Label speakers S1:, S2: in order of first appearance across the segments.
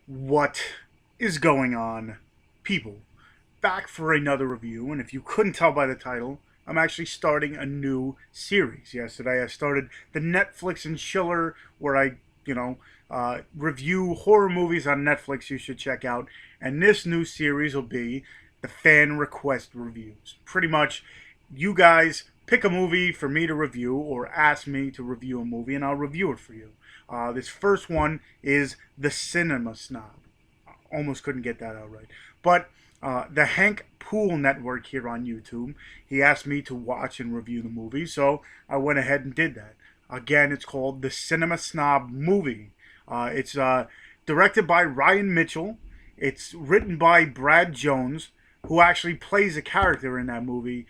S1: What is going on, people? Back for another review, and if you couldn't tell by the title, I'm actually starting a new series. Yesterday, I started the Netflix and Chiller, where review horror movies on Netflix you should check out. And this new series will be the fan request reviews. Pretty much, you guys pick a movie for me to review or ask me to review a movie, and I'll review it for you. This first one is The Cinema Snob. Almost couldn't get that out right. But the Hank Poole Network here on YouTube, he asked me to watch and review the movie, so I went ahead and did that. Again, it's called The Cinema Snob Movie. It's directed by Ryan Mitchell. It's written by Brad Jones, who actually plays a character in that movie,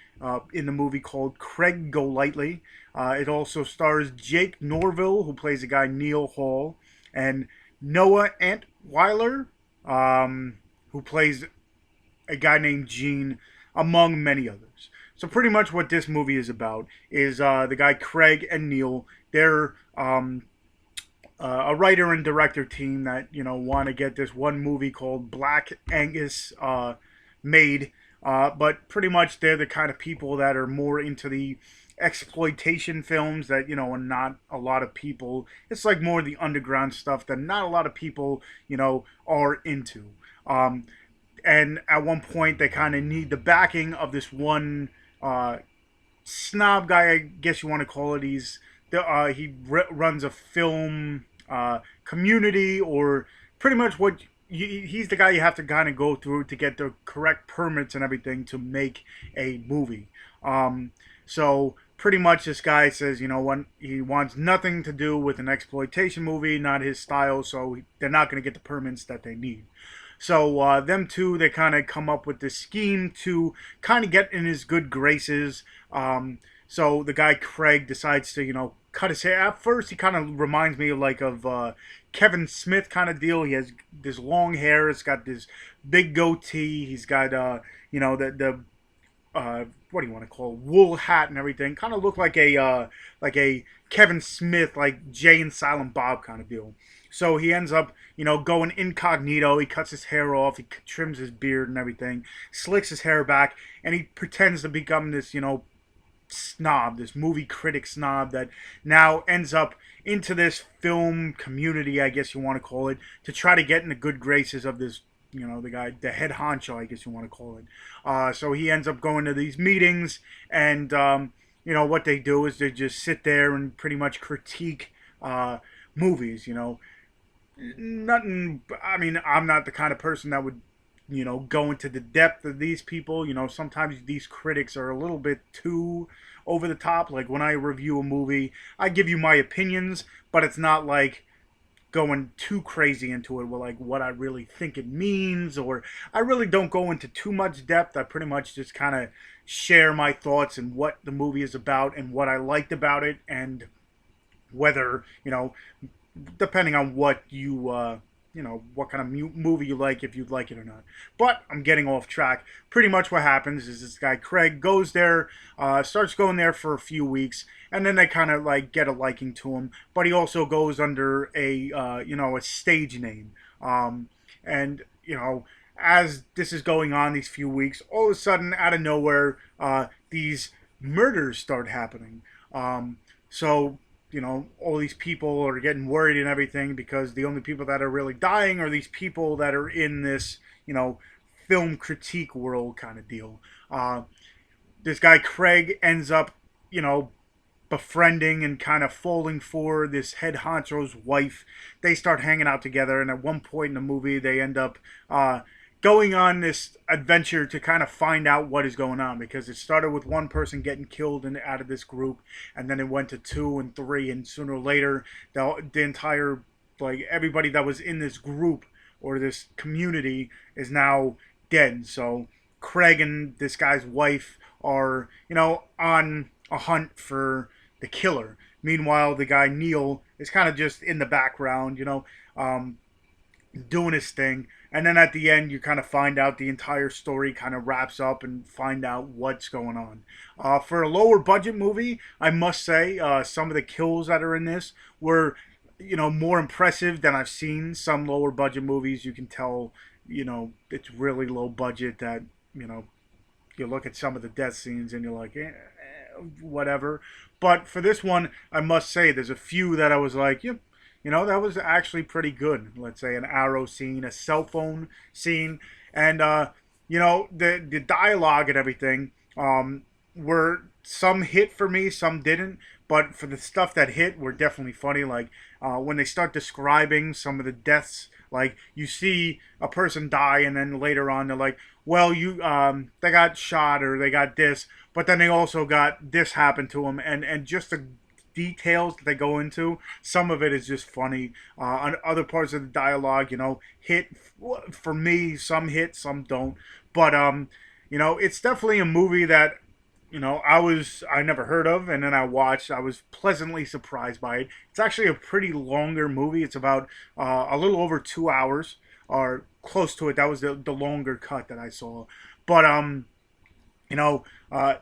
S1: in the movie called Craig Golightly. It also stars Jake Norvell, who plays a guy Neil Hall, and Noah Antwiler, who plays a guy named Gene, among many others. So pretty much what this movie is about is the guy Craig and Neil. They're a writer and director team that want to get this one movie called Black Angus made. But pretty much they're the kind of people that are more into the exploitation films that and not a lot of people. It's like more the underground stuff that not a lot of people are into. And at one point they kind of need the backing of this one snob guy, I guess you want to call it. Runs a film community, or pretty much he's the guy you have to kind of go through to get the correct permits and everything to make a movie. So pretty much this guy says, when he wants nothing to do with an exploitation movie, not his style, so they're not going to get the permits that they need. So them two, they kind of come up with this scheme to kind of get in his good graces. So the guy Craig decides to, cut his hair. At first, he kind of reminds me of Kevin Smith kind of deal. He has this long hair. It's got this big goatee. He's got, the what do you want to call it, wool hat and everything. Kind of look like a Kevin Smith, like Jay and Silent Bob kind of deal. So he ends up, going incognito. He cuts his hair off. He trims his beard and everything, slicks his hair back, and he pretends to become this, snob, this movie critic snob that now ends up into this film community, I guess you want to call it, to try to get in the good graces of this, the guy, the head honcho, I guess you want to call it. So he ends up going to these meetings, and what they do is they just sit there and pretty much critique movies. Nothing. I mean, I'm not the kind of person that would go into the depth of these people. Sometimes these critics are a little bit too over the top. Like when I review a movie, I give you my opinions, but it's not like going too crazy into it with like what I really think it means, or I really don't go into too much depth. I pretty much just kind of share my thoughts and what the movie is about and what I liked about it, and whether depending on what what kind of movie you like, if you'd like it or not. But I'm getting off track. Pretty much what happens is this guy Craig goes there, starts going there for a few weeks, and then they kind of like get a liking to him. But he also goes under a stage name, and as this is going on these few weeks, all of a sudden out of nowhere, these murders start happening. So all these people are getting worried and everything, because the only people that are really dying are these people that are in this, film critique world kind of deal. This guy Craig ends up, befriending and kind of falling for this head honcho's wife. They start hanging out together, and at one point in the movie, they end up going on this adventure to kind of find out what is going on, because it started with one person getting killed out of this group, and then it went to two and three, and sooner or later the entire, like, everybody that was in this group or this community is now dead. So Craig and this guy's wife are on a hunt for the killer. Meanwhile, the guy Neil is kind of just in the background, doing his thing. And then at the end, you kind of find out the entire story kind of wraps up and find out what's going on. For a lower budget movie, I must say some of the kills that are in this were more impressive than I've seen some lower budget movies. You can tell, it's really low budget. That you know you look at some of the death scenes and you're like, whatever. But for this one, I must say there's a few that I was like, yep, that was actually pretty good. Let's say an arrow scene, a cell phone scene, and the dialogue and everything were some hit for me, some didn't. But for the stuff that hit, were definitely funny. Like when they start describing some of the deaths, like you see a person die, and then later on they're like, "Well, they got shot or they got this, but then they also got this happened to them," and just the details that they go into. Some of it is just funny. On other parts of the dialogue, hit for me. Some hit, some don't. But it's definitely a movie that I never heard of, and then I watched. I was pleasantly surprised by it. It's actually a pretty longer movie. It's about a little over 2 hours, or close to it. That was the longer cut that I saw. But you know, uh,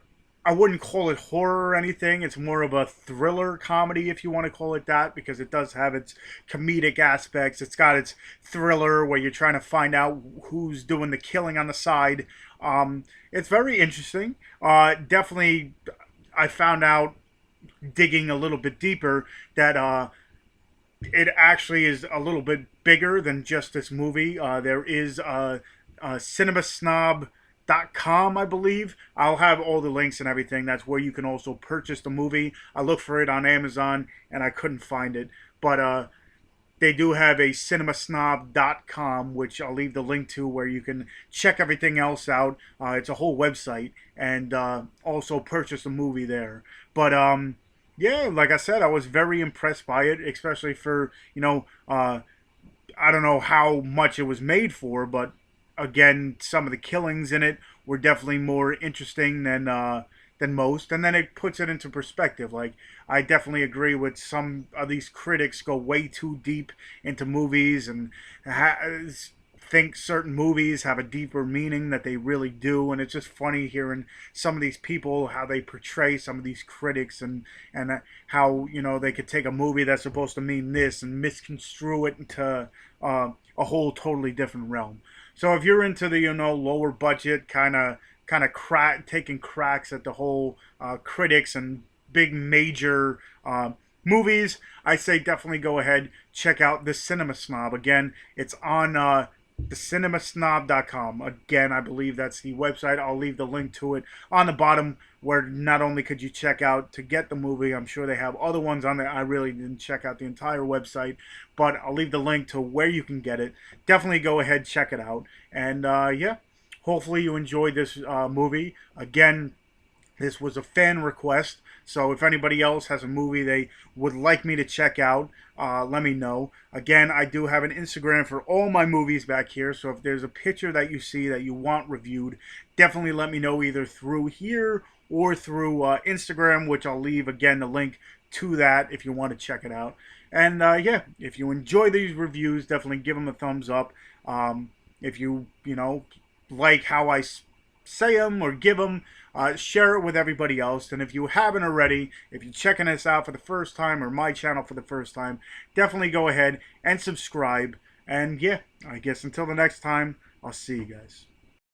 S1: I wouldn't call it horror or anything. It's more of a thriller comedy, if you want to call it that, because it does have its comedic aspects. It's got its thriller where you're trying to find out who's doing the killing on the side. It's very interesting. Definitely, I found out digging a little bit deeper that it actually is a little bit bigger than just this movie. There is cinemasnob.com, I believe. I'll have all the links and everything. That's where you can also purchase the movie. I looked for it on Amazon and I couldn't find it. But they do have a cinemasnob.com, which I'll leave the link to, where you can check everything else out. It's a whole website, and also purchase the movie there. But yeah, like I said, I was very impressed by it, especially for, I don't know how much it was made for, but again, some of the killings in it were definitely more interesting than most, and then it puts it into perspective. Like, I definitely agree with some of these critics go way too deep into movies and think certain movies have a deeper meaning that they really do, and it's just funny hearing some of these people how they portray some of these critics, and how they could take a movie that's supposed to mean this and misconstrue it into a whole totally different realm. So if you're into the lower budget kind of taking cracks at the whole critics and big major movies, I say definitely go ahead, check out the Cinema Snob. Again, it's on the cinemasnob.com. Again, I believe that's the website. I'll leave the link to it on the bottom, where not only could you check out to get the movie, I'm sure they have other ones on there. I really didn't check out the entire website, but I'll leave the link to where you can get it. Definitely go ahead, check it out. And yeah, hopefully you enjoyed this movie. Again, this was a fan request, so if anybody else has a movie they would like me to check out, let me know. Again, I do have an Instagram for all my movies back here, so if there's a picture that you see that you want reviewed, definitely let me know either through here or through Instagram, which I'll leave, again, the link to that if you want to check it out. And yeah, if you enjoy these reviews, definitely give them a thumbs up. If you, like how I say them or give them, share it with everybody else. And if you haven't already, if you're checking this out for the first time, or my channel for the first time, definitely go ahead and subscribe. And yeah, I guess until the next time, I'll see you guys.